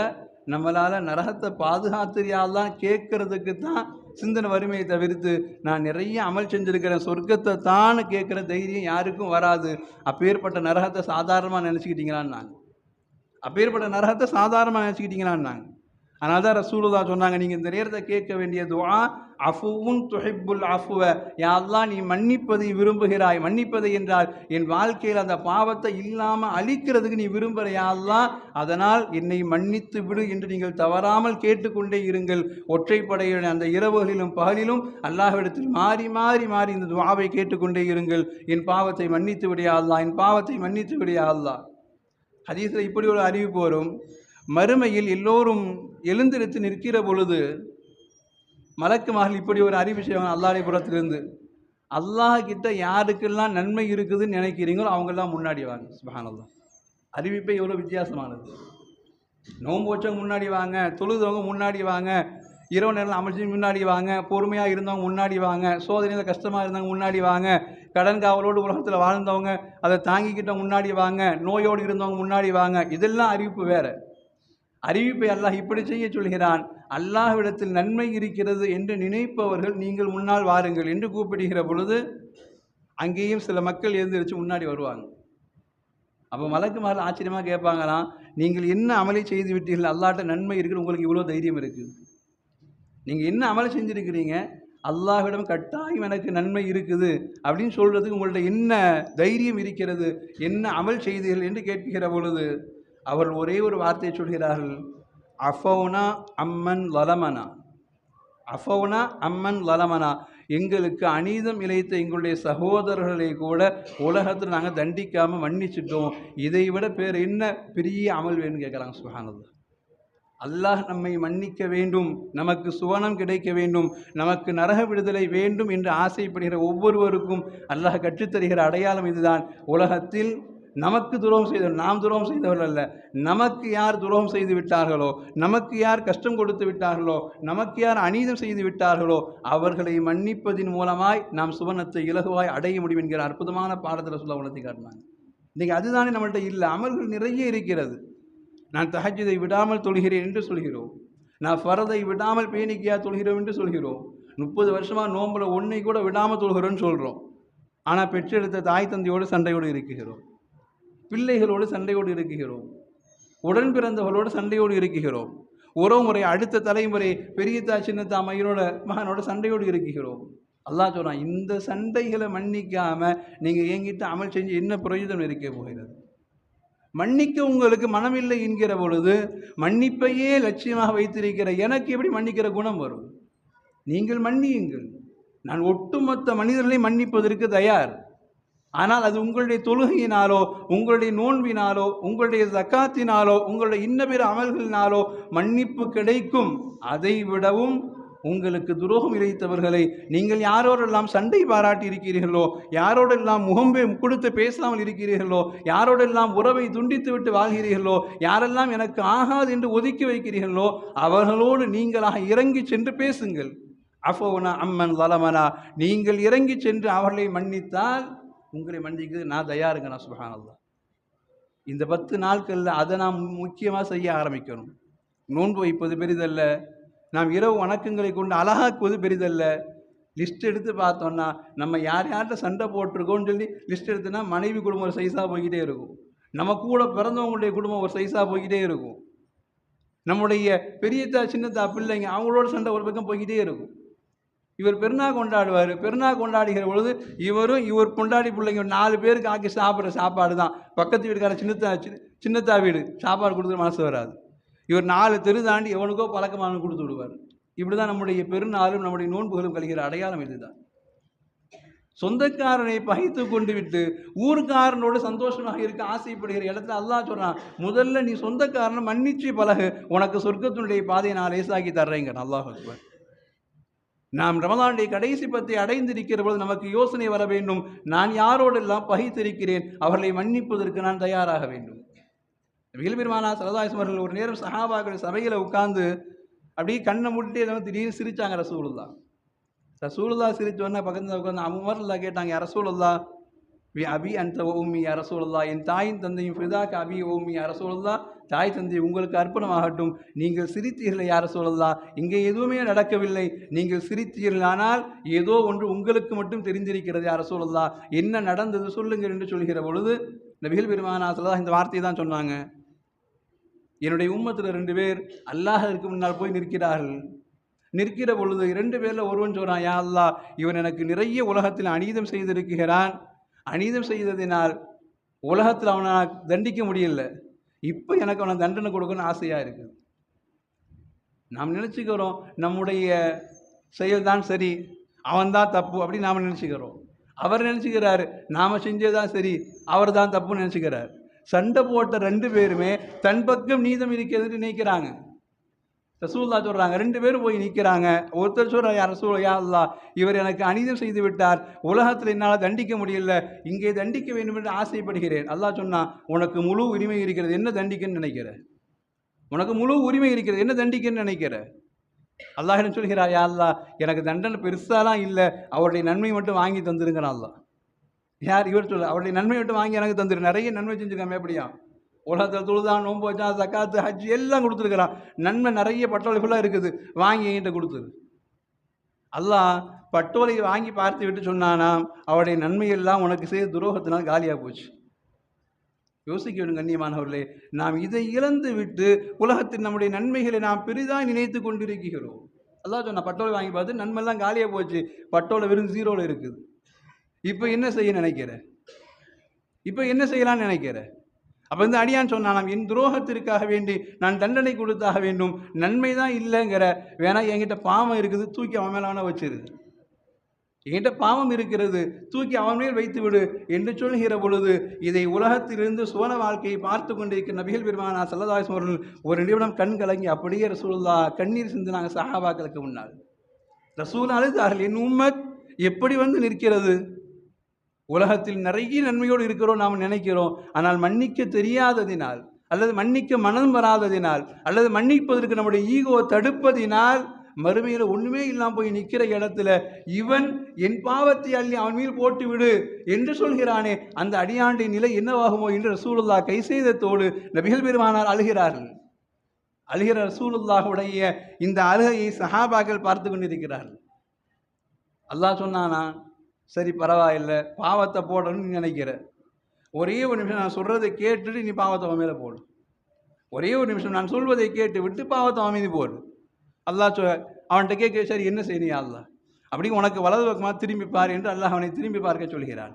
A: நம்மளால் நரகத்தை பாதுகாத்துறியால் தான் கேட்கறதுக்கு தான் சிந்தனை வறுமையை தவிர்த்து நான் நிறைய அமல் செஞ்சுருக்கிறேன், சொர்க்கத்தை தான் கேட்குற தைரியம் யாருக்கும் வராது. அப்பேற்பட்ட நரகத்தை சாதாரணமாக நினச்சிக்கிட்டீங்களான்னு நாங்கள் அதனால தான் ரசூலுல்லாஹ் சொன்னாங்க, நீங்கள் இந்த நேரத்தை கேட்க வேண்டிய துஆ அஃபுவுன் துஹிப்புல் அஃப்வ, யா அல்லாஹ் நீ மன்னிப்பதை விரும்புகிறாய். மன்னிப்பதை என்றால் என் வாழ்க்கையில் அந்த பாவத்தை இல்லாமல் அழிக்கிறதுக்கு நீ விரும்புகிற யா அல்லாஹ், அதனால் என்னை மன்னித்து விடு என்று நீங்கள் தவறாமல் கேட்டுக்கொண்டே இருங்கள். ஒற்றைப்படையுடன் அந்த இரவுகளிலும் பகலிலும் அல்லாஹ்விடத்தில் மாறி மாறி மாறி இந்த துஆவை கேட்டுக்கொண்டே இருங்கள். என் பாவத்தை மன்னித்து விடு யா அல்லாஹ், என் பாவத்தை மன்னித்து விடு யா அல்லாஹ். ஹதீஸில் இப்படி ஒரு அறிவிப்பு வரும், மறுமையில் எல்லோரும் எழுந்திருத்து நிற்கிற பொழுது மலக்குமார்கள் இப்படி ஒரு அறிவு செய்வாங்க அல்லாஹ்வுடைய புறத்திலிருந்து, அல்லாஹ் கிட்ட யாருக்கெல்லாம் நன்மை இருக்குதுன்னு நினைக்கிறீங்களோ அவங்கெல்லாம் முன்னாடி வாங்க. சுப்ஹானல்லாஹ், அறிவிப்பே எவ்வளோ வித்தியாசமானது. நோன்பு வச்சவங்க முன்னாடி வாங்க, தொழுதவங்க முன்னாடி வாங்க, இரவு நேரம் அமைச்சு முன்னாடி வாங்க, பொறுமையாக இருந்தவங்க முன்னாடி வாங்க, சோதனையில் கஷ்டமாக இருந்தவங்க முன்னாடி வாங்க, கடன் காவலோடு உலகத்தில் வாழ்ந்தவங்க அதை தாங்கிக்கிட்டவங்க முன்னாடி வாங்க, நோயோடு இருந்தவங்க முன்னாடி வாங்க. இதெல்லாம் அறிவிப்பு வேறு. அறிவிப்பை அல்லாஹ் இப்படி செய்ய சொல்கிறான், அல்லாஹ்விடத்தில் நன்மை இருக்கிறது என்று நினைப்பவர்கள் நீங்கள் முன்னால் வாருங்கள் என்று கூப்பிடுகிற பொழுது அங்கேயும் சில மக்கள் எழுந்திருச்சு முன்னாடி வருவாங்க. அப்போ மலக்குமார்கள் ஆச்சரியமாக கேட்பாங்களாம், நீங்கள் என்ன அமலை செய்து விட்டீர்கள், அல்லாஹ்ட்ட நன்மை இருக்குது, உங்களுக்கு இவ்வளோ தைரியம் இருக்குது, நீங்கள் என்ன அமலை செஞ்சுருக்கிறீங்க, அல்லாஹ்விடம் கட்டாயம் எனக்கு நன்மை இருக்குது அப்படின்னு சொல்கிறதுக்கு உங்கள்ட்ட என்ன தைரியம் இருக்கிறது, என்ன அமல் செய்தீர்கள் என்று கேட்கிற பொழுது அவர்கள் ஒரே ஒரு வார்த்தையை சொல்கிறார்கள், அஃபௌனா அம்மன் லலமனா, அஃபௌனா அம்மன் லலமனா, எங்களுக்கு அநீதம் இழைத்த எங்களுடைய சகோதரர்களை கூட உலகத்தில் நாங்கள் தண்டிக்காமல் மன்னிச்சிட்டோம், இதை விட பேர் என்ன பெரிய அமல் வேணும்னு கேட்குறாங்க. சுப்ஹானல்லாஹ், அல்லாஹ் நம்மை மன்னிக்க வேண்டும், நமக்கு சுவனம் கிடைக்க வேண்டும், நமக்கு நரக விடுதலை வேண்டும் என்று ஆசைப்படுகிற ஒவ்வொருவருக்கும் அல்லாஹ் கற்றுத்தருகிற அடையாளம் இதுதான். உலகத்தில் நமக்கு துரோகம் செய்தவர், நாம் துரோகம் செய்தவர்கள் அல்ல, நமக்கு யார் துரோகம் செய்து விட்டார்களோ, நமக்கு யார் கஷ்டம் கொடுத்து விட்டார்களோ, நமக்கு யார் அநீதம் செய்து விட்டார்களோ அவர்களை மன்னிப்பதின் மூலமாய் நாம் சுவனத்தை இலகுவாய் அடைய முடியும் என்கிற அற்புதமான பாடத்தில் சொல்ல உணர்த்தி காட்டினாங்க. இன்றைக்கி அதுதானே நம்மள்கிட்ட இல்லை. அமல்கள் நிறைய இருக்கிறது. நான் தஹஜ்ஜுதை விடாமல் தொழுகிறேன் என்று சொல்கிறோம், நான் ஃபரதை விடாமல் பேணிக்கையாக தொழுகிறோம் என்று சொல்கிறோம், 30 வருஷமாக நோம்பில் ஒன்றை கூட விடாமல் தொழுகிறோன்னு சொல்கிறோம். ஆனால் பெற்றெடுத்த தாய் தந்தையோடு சண்டையோடு இருக்கிறோம், பிள்ளைகளோடு சண்டையோடு இருக்குகிறோம், உடன் பிறந்தவர்களோடு சண்டையோடு இருக்குகிறோம், உறவு முறை அடுத்த தலைமுறை பெரியத்தா சின்னத்தா மகனோட மகனோட சண்டையோடு இருக்குகிறோம். அல்லாஹ் சொல்கிறான், இந்த சண்டைகளை மன்னிக்காமல் நீங்கள் என்கிட்ட அமல் செஞ்சு என்ன பிரயோஜனம் இருக்க போகிறது? மன்னிக்க உங்களுக்கு மனமில்லை என்கிற பொழுது மன்னிப்பையே லட்சியமாக வைத்திருக்கிற எனக்கு எப்படி மன்னிக்கிற குணம் வரும்? நீங்கள் மன்னியுங்கள், நான் ஒட்டுமொத்த மனிதர்களை மன்னிப்பதற்கு தயார். ஆனால் அது உங்களுடைய தொழுகையினாலோ, உங்களுடைய நோன்பினாலோ, உங்களுடைய ஜக்காத்தினாலோ, உங்களுடைய இன்ன பிற அமல்களினாலோ மன்னிப்பு கிடைக்கும். அதை விடவும் உங்களுக்கு துரோகம் இழைத்தவர்களை நீங்கள் யாரோடெல்லாம் சண்டை பாராட்டி இருக்கிறீர்களோ, யாரோடெல்லாம் முகம்பே கொடுத்து பேசாமல் இருக்கிறீர்களோ, யாரோடெல்லாம் உறவை துண்டித்து விட்டு வாழ்கிறீர்களோ, யாரெல்லாம் எனக்கு ஆகாது என்று ஒதுக்கி வைக்கிறீர்களோ அவர்களோடு நீங்களாக இறங்கி சென்று பேசுங்கள். அஃபௌனா அம்மன் லலமனா, நீங்கள் இறங்கி சென்று அவர்களை மன்னித்தால் உங்களை மன்னிக்கிறது நான் தயாருங்க. நான் சுப்ஹானல்லாஹ், இந்த 10 நாட்களில் அதை நாம் முக்கியமாக செய்ய ஆரம்பிக்கணும். நோன்பு வைப்பது பெரிதல்ல, நாம் இரவு வணக்கங்களை கொண்டு அழகாக்குவது பெரிதல்ல. லிஸ்ட் எடுத்து பார்த்தோன்னா நம்ம யார்கிட்ட சண்டை போட்டிருக்கோன்னு சொல்லி லிஸ்ட் எடுத்துனா மனைவி குடும்பம் ஒரு சைஸாக போய்கிட்டே இருக்கும், நம்ம கூட பிறந்தவங்களுடைய குடும்பம் ஒரு சைஸாக போய்கிட்டே இருக்கும், நம்முடைய பெரியத்தா சின்னத்தா பிள்ளைங்க அவங்களோட சண்டை ஒரு பக்கம் போய்கிட்டே இருக்கும். இவர் பெருநாள் கொண்டாடுவார், பெருநாள் கொண்டாடுகிற பொழுது இவர் கொண்டாடி பிள்ளைங்க 4 பேருக்கு ஆக்கி சாப்பிட்ற சாப்பாடு தான் பக்கத்து வீட்டுக்கார சின்னத்தா வீடு சாப்பாடு கொடுக்குற மனசு வராது. இவர் 4 தெரு தாண்டி எவனுக்கோ பழக்கமான கொடுத்து விடுவார். இப்படி தான் நம்முடைய பெருநாளும் நம்முடைய நோன்புகளும் கழிகிற அடையாளம் இதுதான். சொந்தக்காரனை பகைத்து கொண்டு விட்டு ஊருக்காரனோடு சந்தோஷமாக இருக்க ஆசைப்படுகிற இடத்துல அல்லாஹ் சொல்றான், முதல்ல நீ சொந்தக்காரனை மன்னிச்சு பழகு, உனக்கு சொர்க்கத்தினுடைய பாதையை நான் லேசாக்கி தர்றேங்க. அல்லாஹ் அக்பர். நாம் ரமலானுடைய கடைசி 10 அடைந்திருக்கிற பொழுது நமக்கு யோசனை வர வேண்டும், நான் யாரோடெல்லாம் பகைத்திருக்கிறேன், அவர்களை மன்னிப்பதற்கு நான் தயாராக வேண்டும். நபிகள் பெருமானா ஸல்லல்லாஹு அலைஹி வஸல்லம் ஒரு நேரம் சஹாபாக்கள் சபையில் உட்கார்ந்து அப்படியே கண்ணை மூடிட்டே திடீர்னு சிரிச்சாங்க. ரசூலுல்லாஹ் சிரிச்சோன்னா பக்கத்தில் உட்காந்து உமர்லாம் கேட்டாங்க, யா ரசூலுல்லாஹ் வி அபி அன்த உம்மி யா ரசூலுல்லாஹ், என் தாயின் தந்தையும் ஃபிதாக்க அபி உம்மி யா ரசூலுல்லாஹ், தாய் தந்தை உங்களுக்கு அர்ப்பணமாகட்டும், நீங்கள் சிரித்தீர்கள் யா ரசூலுல்லாஹ், இங்கே எதுவுமே நடக்கவில்லை, நீங்கள் சிரித்தீர்கள், ஆனால் ஏதோ ஒன்று உங்களுக்கு மட்டும் தெரிந்திருக்கிறது யா ரசூலுல்லாஹ், என்ன நடந்தது சொல்லுங்கள் என்று சொல்கிற பொழுது நபிகள் பெருமானா ஸல்லல்லாஹு இந்த வார்த்தையை தான் சொன்னாங்க, என்னுடைய உம்மத்தில் 2 பேர் அல்லாஹ்விற்கு முன்னால் போய் நிற்கிறார்கள். நிற்கிற பொழுது 2 பேரில் ஒருவன் சொல்கிறான், யா அல்லாஹ், இவன் எனக்கு நிறைய உலகத்தில் அநீதம் செய்திருக்கிறான், அநீதம் செய்ததினால் உலகத்தில் அவனை தண்டிக்க முடியல, இப்போ எனக்கு அவனை தண்டனை கொடுக்கணும்னு ஆசையாக இருக்குது. நாம் நினச்சிக்கிறோம் நம்முடைய செயல்தான் சரி, அவன்தான் தப்பு அப்படின்னு நாம் நினச்சிக்கிறோம். அவர் நினச்சிக்கிறாரு நாம் செஞ்சதான் சரி, அவர் தான் தப்புன்னு நினச்சிக்கிறார். சண்டை போட்ட 2 பேருமே தன் பக்கம் நீதம் இருக்கிறதுன்னு நினைக்கிறாங்க. ரசூலுல்லாஹ் சொல்கிறாங்க, 2 பேரும் போய் நிற்கிறாங்க. ஒருத்தர் சொல்கிறார், யா ரசூல் யா அல்லாஹ், இவர் எனக்கு அநீதம் செய்து விட்டார், உலகத்தில் என்னால் தண்டிக்க முடியல, இங்கே தண்டிக்க வேண்டும் என்று ஆசைப்படுகிறேன். அல்லாஹ் சொன்னான், உனக்கு முழு உரிமை இருக்கிறது, என்ன தண்டிக்கன்னு நினைக்கிற? உனக்கு முழு உரிமை இருக்கிறது, என்ன தண்டிக்கன்னு நினைக்கிற? அல்லாஹ் சொல்கிறார், யா அல்லாஹ், எனக்கு தண்டனை பெருசாலாம் இல்லை, அவருடைய நன்மை மட்டும் வாங்கி தந்துருங்கிறான் அல்லாஹ். யார்? இவர் சொல்ல, அவருடைய நன்மை மட்டும் வாங்கி எனக்கு தந்துரு. நிறைய நன்மை செஞ்சுருக்காம எப்படியா? உலகத்தில் தொழுதான், நோன்பு வச்சான், சக்காத்து, ஹஜ் எல்லாம் கொடுத்துருக்கிறான். நன்மை நிறைய பட்டோலை ஃபுல்லாக இருக்குது, வாங்கி என்கிட்ட கொடுத்துரு. அல்லாஹ் பட்டோலை வாங்கி பார்த்து விட்டு சொன்னானாம், அவருடைய நன்மையெல்லாம் உனக்கு செய்த துரோகத்தினால் காலியாக போச்சு. யோசிக்க வேண்டும் கண்ணியமானவர்களே, நாம் இதை இழந்து விட்டு உலகத்தில் நம்முடைய நன்மைகளை நாம் பெரிதாக நினைத்து கொண்டிருக்கிறோம். அல்லாஹ் சொன்ன பட்டோலை வாங்கி பார்த்து நன்மையெல்லாம் காலியாக போச்சு, பட்டோலை வெறும் 0ல் இருக்குது. இப்போ என்ன செய்ய நினைக்கிற? இப்போ என்ன செய்யலான்னு நினைக்கிற? அப்போ இந்த அடியான் சொன்னான், என் துரோகத்திற்காக வேண்டி நான் தண்டனை கொடுத்தாக வேண்டும், நன்மை தான் இல்லைங்கிற, வேணா என்கிட்ட பாவம் இருக்குது, தூக்கி அவன் மேலே வேணா வச்சிரு, என்கிட்ட பாவம் இருக்கிறது, தூக்கி அவன் மேல் வைத்து விடு என்று சொல்கிற பொழுது, இதை உலகத்திலிருந்து சுவன வாழ்க்கையை பார்த்து கொண்டிருக்கிற நபிகள் பெருமானார் ஸல்லல்லாஹு அலைஹி வஸல்லம் அவர்கள் ஒரு நிமிடம் கண் கலங்கி அப்படியே ரசூலுல்லாஹ் கண்ணீர் சிந்தினாங்க. சஹாபாக்களுக்கு முன்னால் ரசூல் அழுதார்கள், என் உம்மத் எப்படி வந்து நிற்கிறது? உலகத்தில் நிறைய நன்மையோடு இருக்கிறோம் நாம் நினைக்கிறோம், ஆனால் மன்னிக்க தெரியாததினால், அல்லது மன்னிக்க மனம் வராததினால், அல்லது மன்னிப்பதற்கு நம்முடைய ஈகோ தடுப்பதினால் மறுமையில் ஒன்றுமே இல்லாமல் போய் நிற்கிற இடத்துல இவன் என் பாவத்தை அள்ளி அவன் மீது போட்டு விடு என்று சொல்கிறானே, அந்த அடியாண்டிய நிலை என்னவாகுமோ என்று ரசூலுல்லாஹ் கை செய்தத்தோடு நபிகள் பெருமானார் அழுகிறார்கள். அழுகிற ரசூலுல்லாஹுடைய இந்த அழுகையை சஹாபாக்கள் பார்த்து கொண்டிருக்கிறார்கள். அல்லாஹ் சொன்னானா, சரி பரவாயில்லை, பாவத்தை போடணும்னு நீ நினைக்கிற, ஒரே ஒரு நிமிஷம் நான் சொல்கிறதை கேட்டுட்டு நீ பாவத்தை அவன் மேலே போடு, ஒரே ஒரு நிமிஷம் நான் சொல்வதை கேட்டு விட்டு பாவத்தை அவன் மீது போடு. அல்லாஹ் அவன்கிட்ட கேட்க, சரி என்ன செய்யணும் அல்லாஹ், அப்படி உனக்கு வலது பக்கமாக திரும்பி பார் என்று அல்லாஹ் அவனை திரும்பி பார்க்க சொல்கிறான்.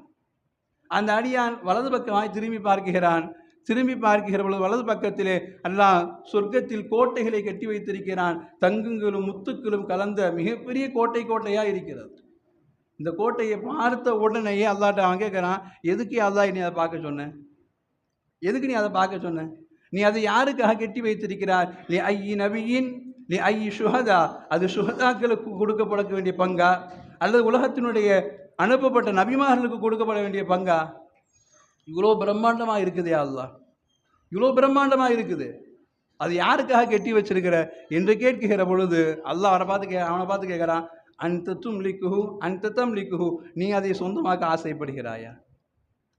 A: அந்த அடியான் வலது பக்கமாக திரும்பி பார்க்கிறான். திரும்பி பார்க்கிற பொழுது வலது பக்கத்திலே அல்லாஹ் சொர்க்கத்தில் கோட்டைகளை கட்டி வைத்திருக்கிறான். தங்குங்களும் முத்துக்களும் கலந்த மிகப்பெரிய கோட்டையாக இருக்கிறது. இந்த கோட்டையை பார்த்த உடனேயே அல்லாஹ்ட்ட அவன் கேட்குறான், எதுக்கு அல்லாஹ் நீ அதை பார்க்க சொன்ன? எதுக்கு நீ அதை பார்க்க சொன்ன? நீ அதை யாருக்காக கட்டி வைத்திருக்கிறார்? லி ஐயி நபியின் லி ஐயி சுஹதா, அது சுஹதாக்களுக்கு கொடுக்கப்பட வேண்டிய பங்கா, அல்லது உலகத்தினுடைய அனுப்பப்பட்ட நபிமார்களுக்கு கொடுக்கப்பட வேண்டிய பங்கா? இவ்வளோ பிரம்மாண்டமாக இருக்குது அல்லாஹ், இவ்வளோ பிரம்மாண்டமாக இருக்குது, அது யாருக்காக கட்டி வச்சிருக்கிற என்று கேட்கிற பொழுது அல்லாஹ் அவனை பார்த்து கேட்குறான், அன்தத்தும் லிக்குஹு அன்தத்தம் லிக்குஹு, நீ அதை சொந்தமாக்க ஆசைப்படுகிறாயா?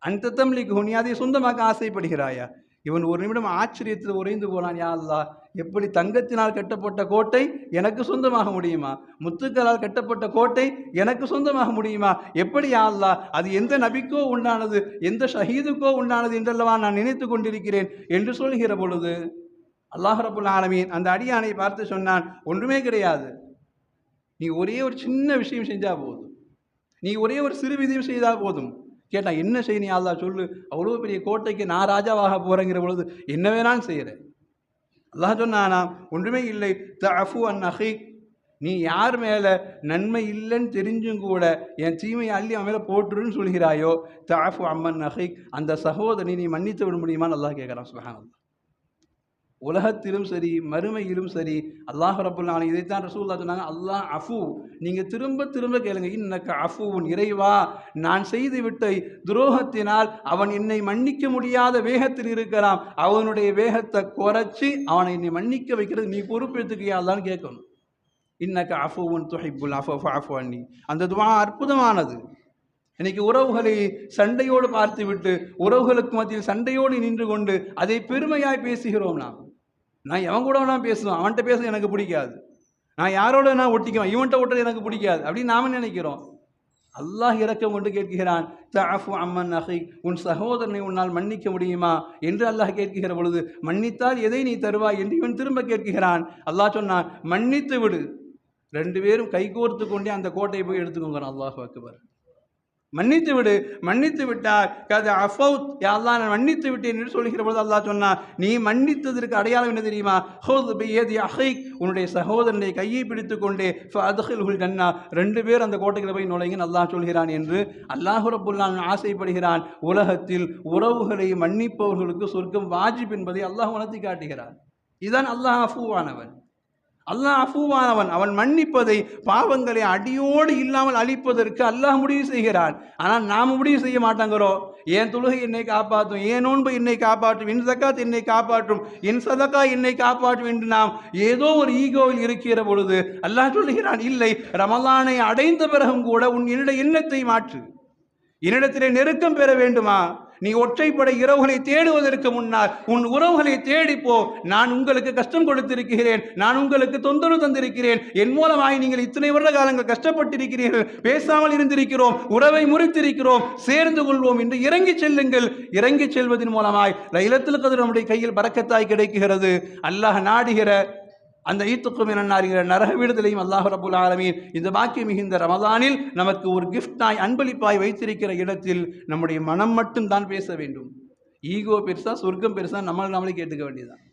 A: அன்தத்தம் லிக்குஹு, நீ அதை சொந்தமாக்க ஆசைப்படுகிறாயா? இவன் ஒரு நிமிடம் ஆச்சரியத்தில் உறைந்து போனான். யா அல்லாஹ், எப்படி தங்கத்தினால் கட்டப்பட்ட கோட்டை எனக்கு சொந்தமாக முடியுமா? முத்துக்களால் கட்டப்பட்ட கோட்டை எனக்கு சொந்தமாக முடியுமா? எப்படி யா அல்லாஹ், அது எந்த நபிக்கோ உண்டானது, எந்த ஷஹீதுக்கோ உண்டானது என்றல்லவா நான் நினைத்து கொண்டிருக்கிறேன் என்று சொல்கிற பொழுது அல்லாஹ் ரப்புல் ஆலமீன் அந்த அடியானை பார்த்து சொன்னான், ஒன்றுமே கிடையாது, நீ ஒரே ஒரு சின்ன விஷயம் செஞ்சால் போதும், நீ ஒரே ஒரு சிறு விதியம் செய்தால் போதும். கேட்டான், என்ன செய்ய அல்லாஹ் சொல்லு, அவ்வளோ பெரிய கோட்டைக்கு நான் ராஜாவாக போகிறேங்கிற பொழுது என்ன வேணாலும் செய்கிறேன். அல்லாஹ் சொன்னானா, ஒன்றுமே இல்லை, தஅஃபு அன் அஹீக், நீ யார் மேலே நன்மை இல்லைன்னு தெரிஞ்சும் கூட என் தீமையை அள்ளி அவன் மேலே போட்டுருன்னு சொல்கிறாயோ, தஅஃபு அம்மன் அஹீக், அந்த சகோதரனை நீ மன்னித்து விட முடியுமான்னு அல்லாஹ் கேட்குறான். சுப்ஹானல்லாஹ். உலகத்திலும் சரி மறுமையிலும் சரி அல்லாஹ் ரப்புல் ஆலமீன் இதைத்தான் ரசூலுல்லாஹ் சொன்னாங்க, அல்லாஹ் அஃபு, நீங்கள் திரும்ப திரும்ப கேளுங்க, இன்னக்க அஃபுன், இறைவா நான் செய்துவிட்ட துரோகத்தினால் அவன் என்னை மன்னிக்க முடியாத வேகத்தில் இருக்கிறான், அவனுடைய வேகத்தை குறைச்சி அவனை என்னை மன்னிக்க வைக்கிறது நீ பொறுப்பேற்றுக்கியா அல்லான்னு கேட்கணும். இன்னக்க அஃபுன் துஹிப்புல் அஃபு ஃபஅஃபு அன்னி, அந்த துஆ அற்புதமானது. இன்னைக்கு உறவுகளை சண்டையோடு பார்த்து விட்டு உறவுகளுக்கு மத்தியில் சண்டையோடு நின்று கொண்டு அதை பெருமையாய் பேசுகிறோம். நான் எவன் கூட நான் பேசுவேன், அவன்கிட்ட பேச எனக்கு பிடிக்காது, நான் யாரோட நான் ஒட்டிக்குவேன், இவன்கிட்ட ஒட்டுறது எனக்கு பிடிக்காது அப்படின்னு நாம நினைக்கிறோம். அல்லாஹ் இரக்கம் கொண்டு கேட்கிறான், தஅஃபு அம்மன் அஹீக், உன் சகோதரனை உன்னால் மன்னிக்க முடியுமா என்று அல்லாஹ் கேட்கிற பொழுது, மன்னித்தால் எதை நீ தருவாய் என்று இவன் திரும்ப கேட்கிறான். அல்லாஹ் சொன்னான், மன்னித்து விடு. 2 பேரும் கைகோர்த்து கொண்டே அந்த கோட்டையை போய் எடுத்துக்கோங்கிறான். அல்லாஹு அக்பர். மன்னித்து விடு. மன்னித்து விட்டார் கது அஃபவுத், யா அல்லாஹ் நான் மன்னித்து விட்டேன் என்று சொல்கிற பொழுது அல்லாஹ் சொன்னார், நீ மன்னித்ததற்கு அடையாளம் என்ன தெரியுமா? ஹுத் பியதி அஹீக், உன்னுடைய சகோதரனை கையை பிடித்து கொண்டே ஃபஅத்கில்ஹுல் ஜன்னah, 2 பேர் அந்த கோட்டைக்குள்ள போய் நுழைங்க அல்லாஹ் சொல்கிறான் என்று அல்லாஹ் ரப்பல் ஆலமீன் ஆசைப்படுகிறான். உலகத்தில் உறவுகளை மன்னிப்பவர்களுக்கு சொர்க்கம் வாஜிப் என்பதை அல்லாஹ் உணர்த்தி காட்டுகிறான். இதுதான் அல்லாஹ் அஃபூவானவன். அல்லாஹ் அஃபூவானவன். அவன் மன்னிப்பதை, பாவங்களை அடியோடு இல்லாமல் அழிப்பதற்கு அல்லாஹ் முடிவு செய்கிறான். ஆனால் நாம் முடிவு செய்ய மாட்டாங்கிறோம். என் தொழுகை என்னை காப்பாற்றும், என் நோன்பு என்னை காப்பாற்றும், என் ஜக்காத் என்னை காப்பாற்றும், என் சதகா என்னை காப்பாற்றும் என்று நாம் ஏதோ ஒரு ஈகோவில் இருக்கிற பொழுது அல்லாஹ் சொல்கிறான், இல்லை, ரமலானை அடைந்த பிறகும் கூட என்னுடைய எண்ணத்தை மாற்று. என்னிடத்திலே நெருக்கம் பெற வேண்டுமா? நீ ஒற்றைப்படை இரவுகளை தேடுவதற்கு முன்னால் உன் உறவுகளை தேடிப்போ. நான் உங்களுக்கு கஷ்டம் கொடுத்திருக்கிறேன், நான் உங்களுக்கு தொந்தரவு தந்திருக்கிறேன், என் மூலமாய் நீங்கள் இத்தனை வருட காலங்கள் கஷ்டப்பட்டிருக்கிறீர்கள், பேசாமல் இருந்திருக்கிறோம், உறவை முறித்திருக்கிறோம், சேர்ந்து கொள்வோம் என்று இறங்கி செல்லுங்கள். இறங்கி செல்வதன் மூலமாய் லைலத்துல் கத்ர் நம்முடைய கையில் பரக்கத்தாய் கிடைக்கிறது. அல்லாஹ் நாடுகிற அந்த ஈத்துக்கும் என்கிற நரக விடுதலையும் அல்லாஹ் ரப்புல் ஆலமீன் இந்த பாக்கியம் மிகுந்த ரமலானில் நமக்கு ஒரு கிஃப்டாய், அன்பளிப்பாய் வைத்திருக்கிற இடத்தில் நம்முடைய மனம் மட்டும்தான் பேச வேண்டும். ஈகோ பெருசா, சொர்க்கம் பெருசா, நம்மளே கேட்டுக்க வேண்டியதுதான்.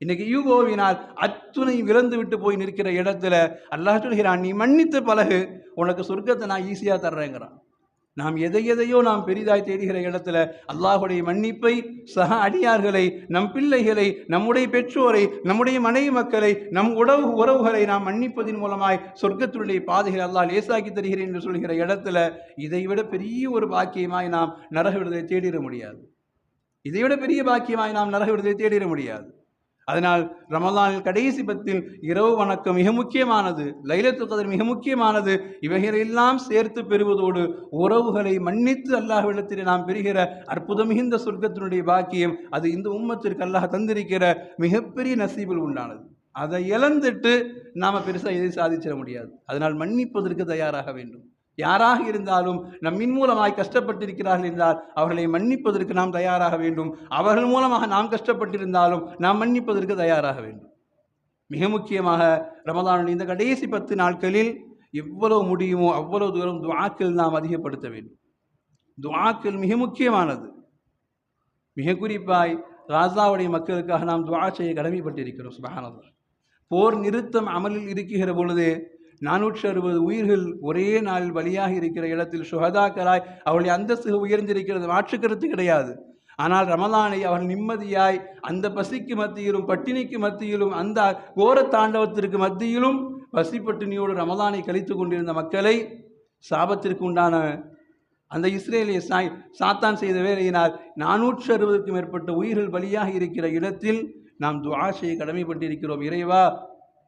A: இன்னைக்கு ஈகோவினால் அத்துணை விளந்து விட்டு போய் நிற்கிற இடத்துல அல்லாஹ் சொல்கிறான், நீ மன்னித்து பழகு, உனக்கு சொர்க்கத்தை நான் ஈஸியாக தர்றேங்கிறான். நாம் எதையோ நாம் பெரிதாய் தேடுகிற இடத்துல அல்லாஹுடைய மன்னிப்பை, சக அடியார்களை, நம் பிள்ளைகளை, நம்முடைய பெற்றோரை, நம்முடைய மனைவி மக்களை, நம் உறவுகளை நாம் மன்னிப்பதன் மூலமாய் சொர்க்கத்தினுடைய பாதைகளை அல்லாஹ் லேசாக்கி தருகிறேன் என்று சொல்கிற இடத்துல இதைவிட பெரிய ஒரு பாக்கியமாய் நாம் நரக விடுதலை தேடிட முடியாது. இதைவிட பெரிய பாக்கியமாய் நாம் நரக விடுதலை தேடிட முடியாது. அதனால் ரமலானில் கடைசி 10 இரவு வணக்கம் மிக முக்கியமானது, லைலத்துல் கத்ர் மிக முக்கியமானது. இவைகளெல்லாம் சேர்த்து பெறுவதோடு உறவுகளை மன்னித்து அல்லாஹ்விடத்தில் நாம் பெறுகிற அற்புதம் மிகுந்த சொர்க்கத்தினுடைய பாக்கியம், அது இந்த உம்மத்திற்கு அல்லாஹ் தந்திருக்கிற மிகப்பெரிய நசீபில் உண்டானது. அதை இழந்துட்டு நாம் பெருசாக எதை சாதிச்சிட முடியாது. அதனால் மன்னிப்பதற்கு தயாராக வேண்டும். யாராக இருந்தாலும் நம்மின் மூலமாய் கஷ்டப்பட்டிருக்கிறார்கள் என்றால் அவர்களை மன்னிப்பதற்கு நாம் தயாராக வேண்டும். அவர்கள் மூலமாக நாம் கஷ்டப்பட்டிருந்தாலும் நாம் மன்னிப்பதற்கு தயாராக வேண்டும். மிக முக்கியமாக ரமலானின் இந்த கடைசி 10 நாட்களில் எவ்வளவு முடியுமோ அவ்வளவு தூரம் துஆக்கள் நாம் அதிகப்படுத்த வேண்டும். துஆக்கள் மிக முக்கியமானது. மிக குறிப்பாய் காசாவுடைய மக்களுக்காக நாம் துஆ செய்ய கடமைப்பட்டிருக்கிறோம். சுப்ஹானல்லாஹ். போர் நிறுத்தம் அமலில் இருக்கிற பொழுது 460 உயிர்கள் ஒரே நாளில் பலியாக இருக்கிற இடத்தில் சுஹதாக்களாய் அவருடைய அந்தஸ்து உயர்ந்திருக்கிறது, மாற்றுக்கருத்து கிடையாது. ஆனால் ரமலானை அவர்கள் நிம்மதியாய் அந்த பசிக்கு மத்தியிலும், பட்டினிக்கு மத்தியிலும், அந்த கோர தாண்டவத்திற்கு மத்தியிலும் பசி பட்டினியோடு ரமலானை கழித்து கொண்டிருந்த மக்களை சாபத்திற்கு உண்டான அந்த இஸ்ரேலிய சாத்தான் செய்த வேலையினால் 460க்கும் மேற்பட்ட உயிர்கள் பலியாக இருக்கிற இடத்தில் நாம் துஆ செய்ய கடமைப்பட்டிருக்கிறோம். இறைவா,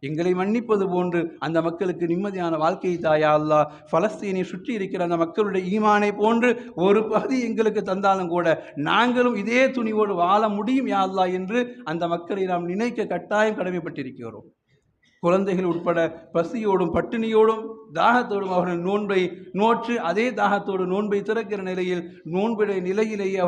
A: எங்களை மன்னிப்பது போன்று அந்த மக்களுக்கு நிம்மதியான வாழ்க்கையை தாயா அல்லாஹ். பலஸ்தீனை சுற்றி இருக்கிற அந்த மக்களுடைய ஈமானை போன்று ஒரு பகுதி எங்களுக்கு தந்தாலும் கூட நாங்களும் இதே துணிவோடு வாழ முடியும் யா அல்லாஹ் என்று அந்த மக்களை நாம் நினைக்க கட்டாயம் கடமைப்பட்டிருக்கிறோம். குழந்தைகள் உட்பட பசியோடும் பட்டினியோடும் தாகத்தோடும் அவர்கள் நோன்பை நோற்று அதே தாகத்தோடு நோன்பை திறக்கிற நிலையில் நோன்புடைய நிலையிலேயே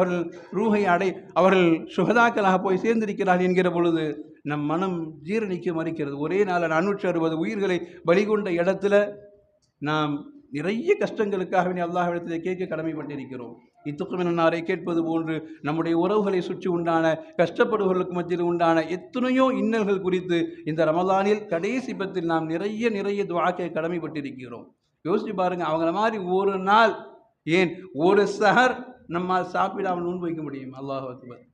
A: அவர்கள் சுகதாக்களாக போய் சேர்ந்திருக்கிறார்கள் என்கிற பொழுது நம் மனம் ஜீரணிக்க மறுக்கிறது. ஒரே நாளில் 460 உயிர்களை பலி கொண்ட இடத்துல நாம் நிறைய கஷ்டங்களுக்காக அல்லாஹ்விடத்தில் கேட்க கடமைப்பட்டிருக்கிறோம். இத்துக்குமினாரை கேட்பது போன்று நம்முடைய உறவுகளை சுற்றி உண்டான கஷ்டப்படுவர்களுக்கு மத்தியில் உண்டான எத்தனையோ இன்னல்கள் குறித்து இந்த ரமலானில் கடைசி 10 நாம் நிறைய துஆக்கை கடமைப்பட்டிருக்கிறோம். யோசிச்சு பாருங்க, அவங்கள மாதிரி ஒரு நாள், ஏன் ஒரு சஹர் நம்மால் சாப்பிடாமல் நோன்பு வைக்க முடியும்? அல்லாஹ் அக்பர்.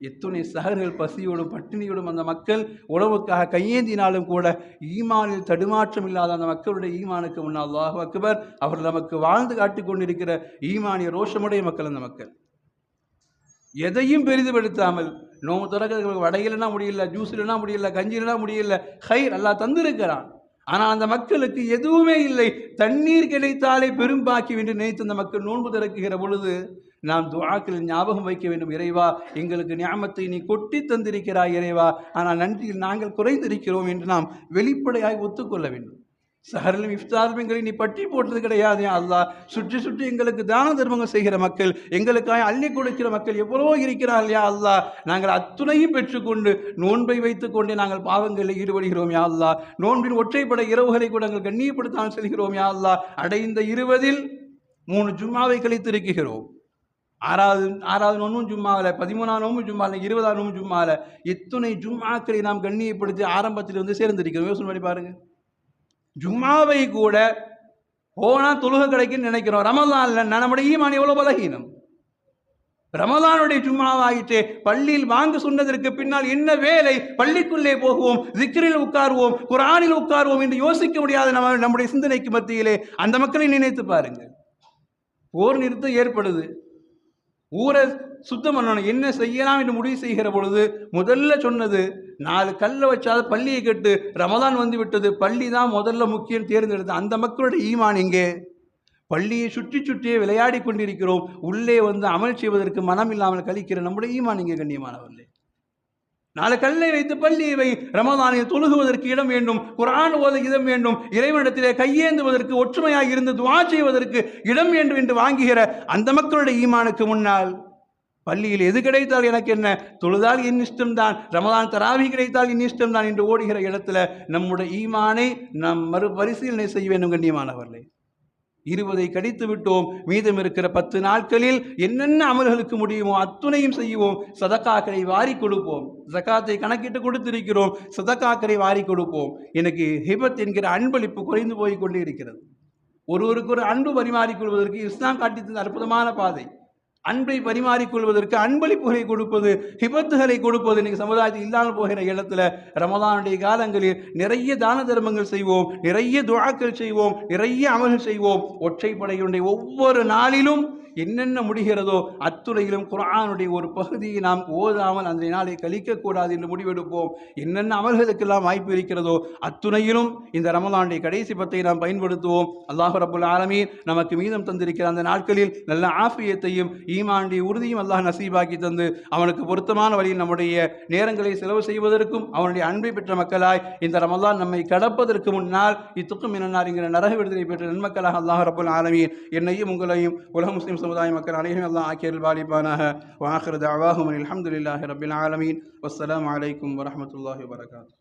A: எத்துணை சஹர்கள் பசியோடும் பட்டினியோடும் அந்த மக்கள் உணவுக்காக கையேந்தினாலும் கூட ஈமானில் தடுமாற்றம் இல்லாத அந்த மக்களுடைய ஈமானுக்கு முன்னால் அல்லாஹ் அக்பர், அவர்கள் நமக்கு வாழ்ந்து காட்டிக் கொண்டிருக்கிற ஈமானிய ரோஷமுடைய மக்கள். அந்த மக்கள் எதையும் பெரிதுபடுத்தாமல் நோம்பு திறக்கிறதுக்கு வடையிலனா முடியல, ஜூஸ்லனா முடியல, கஞ்சிலனா முடியல, ஹைர் அல்லாஹ் தந்திருக்கிறான். ஆனால் அந்த மக்களுக்கு எதுவுமே இல்லை. தண்ணீர் கிடைத்தாலே பெரும்பாக்கி என்று நினைத்து அந்த மக்கள் நோன்பு திறக்குகிற பொழுது நாம் துஆக்களில் ஞாபகம் வைக்க வேண்டும். இறைவா, எங்களுக்கு ஞாபகத்தை நீ கொட்டி தந்திருக்கிறாய் இறைவா, ஆனால் நன்றியில் நாங்கள் குறைந்திருக்கிறோம் என்று நாம் வெளிப்படையாக ஒத்துக்கொள்ள வேண்டும். சஹரிலும் இஃப்தாரிலும் எங்களை நீ பட்டி போட்டது கிடையாது அல்லாஹ். சுற்றி எங்களுக்கு தான தர்மங்கள் செய்கிற மக்கள், எங்களுக்காக அள்ளி கொடுக்கிற மக்கள் எவ்வளோ இருக்கிறார்கள் யா அல்லாஹ். நாங்கள் அத்துணையும் பெற்றுக்கொண்டு நோன்பை வைத்துக்கொண்டே நாங்கள் பாவங்களில் ஈடுபடுகிறோம் யா அல்லாஹ். நோன்பின் ஒற்றைப்படை இரவுகளை கூட நாங்கள் கண்ணியப்படுத்தாமல் செல்கிறோம் யா அல்லாஹ். அடைந்த 20இல் 3 ஜும்மாவை கழித்திருக்கிறோம். ஆறாவது நோன்பும் ஜும்மாவில், 13ஆம் நோன்பு ஜும்மாவில், 20ஆம் நோன்பு ஜும்மாவில் எத்தனை ஜும்மாக்களை நாம் கண்ணியப்படுத்தி ஆரம்பத்தில் வந்து சேர்ந்திருக்கிறோம். யோசனை பண்ணி பாருங்க. ஜும்மாவை கூட போனா தொழுகை கிடைக்குன்னு நினைக்கிறோம். ரமலான்ல நம்முடைய ஈமான் எவ்வளவு பலகீனம். ரமலானுடைய ஜும்மாவாயிட்டு பள்ளியில் வாங்க சொன்னதற்கு பின்னால் என்ன வேலை? பள்ளிக்குள்ளே போகுவோம், திக்ரில் உட்காருவோம், குர்ஆனில் உட்காருவோம் என்று யோசிக்க முடியாத நம்முடைய சிந்தனைக்கு மத்தியிலே அந்த மக்களை நினைத்து பாருங்கள். போர் நிறுத்தம் ஏற்படுது, ஊரை சுத்தம் பண்ணணும், என்ன செய்யலாம் என்று முடிவு செய்கிற பொழுது முதல்ல சொன்னது 4 கல்லை வச்சாத பள்ளியை கட்டு. ரமலான் வந்து விட்டது, பள்ளி தான் முதல்ல முக்கியம் தேர்ந்தெடுத்து. அந்த மக்களுடைய ஈமான் எங்கே? பள்ளியை சுற்றி சுற்றியே விளையாடி கொண்டிருக்கிறோம், உள்ளே வந்து அமல் செய்வதற்கு மனம் இல்லாமல் கழிக்கிற நம்முடைய ஈமான் இங்கே கண்ணியமானவர்களே. 4 கல்லை வைத்து பள்ளியை வை. ரமலானில் தொழுகுவதற்கு இடம் வேண்டும், குர்ஆன் ஓத இடம் வேண்டும், இறைவனிடத்திலே கையேந்துவதற்கு, ஒற்றுமையாக இருந்து துஆ செய்வதற்கு இடம் வேண்டும் என்று வாங்குகிற அந்த மக்களுடைய ஈமானுக்கு முன்னால் பள்ளியில் எது கிடைத்தால் எனக்கு என்ன, தொழுதால் என் இஷ்டம்தான், ரமலான் தராவி கிடைத்தால் என் இஷ்டம்தான் என்று ஓடுகிற இடத்துல நம்முடைய ஈமானை நாம் மறுபரிசீலனை செய்ய வேண்டும் கண்ணியமானவர்களே. 20 கடித்து விட்டோம், மீதம் இருக்கிற 10 நாட்களில் என்னென்ன அமல்களுக்கு முடியுமோ அத்துணையும் செய்வோம். சதக்காக்களை வாரி கொடுப்போம். ஜகாத்தை கணக்கிட்டு கொடுத்திருக்கிறோம், சதக்காக்களை வாரி கொடுப்போம். எனக்கு ஹிபத் என்கிற அன்பளிப்பு குறைந்து போய் கொண்டே இருக்கிறது. ஒருவருக்கு ஒரு அன்பு பரிமாறிக்கொள்வதற்கு இஸ்லாம் காட்டி தந்த அற்புதமான பாதை. அன்பை பரிமாறிக்கொள்வதற்கு அன்பளிப்புகளை கொடுப்பது, ஹிபத்துகளை கொடுப்பது இன்னைக்கு சமுதாயத்தில் இல்லாமல் போகிற இடத்துல ரமலானுடைய காலங்களில் நிறைய தான தர்மங்கள் செய்வோம், நிறைய துஆக்கள் செய்வோம், நிறைய அமல்கள் செய்வோம். ஒற்றைப்படையுடைய ஒவ்வொரு நாளிலும் என்னென்ன முடிகிறதோ அத்துறையிலும் குர்ஆனுடைய ஒரு பகுதியை நாம் ஓதாமல் அந்த நாளை கழிக்கக்கூடாது என்று முடிவெடுப்போம். என்னென்ன அமல்களுக்கெல்லாம் வாய்ப்பு இருக்கிறதோ அத்துணையிலும் இந்த ரமலானுடைய கடைசி 10 நாம் பயன்படுத்துவோம். அல்லாஹ் ரப்புல் ஆலமீன் நமக்கு மீதம் தந்திருக்கிற அந்த நாட்களில் நல்ல ஆஃபியத்தையும் ஈமானுடைய உறுதியும் அல்லாஹ் நசீபாக்கி தந்து அவனுக்கு பொருத்தமான வழியில் நம்முடைய நேரங்களை செலவு செய்வதற்கும் அவனுடைய அன்பை பெற்ற மக்களாய் இந்த ரமலான் நம்மை கடப்பதற்கு முன்னால் இத்துக்கும் மினன்னார் என்கிற நரக விடுதலை பெற்ற நன்மக்களாக அல்லாஹ் ரப்புல் ஆலமீன் என்னையும் உங்களையும் உலக முஸ்லிம் சமுதாய மக்கள் அனைவரும் அல்லாஹ் ஆக்கியல் பாலிப்பானாக. வஆகிரு தஅவாஹும் அல்ஹம்துலில்லாஹி ரப்பில் ஆலமீன். வஸ்ஸலாமு அலைக்கும் வரஹ்மத்துல்லாஹி வபரகாத்துஹு.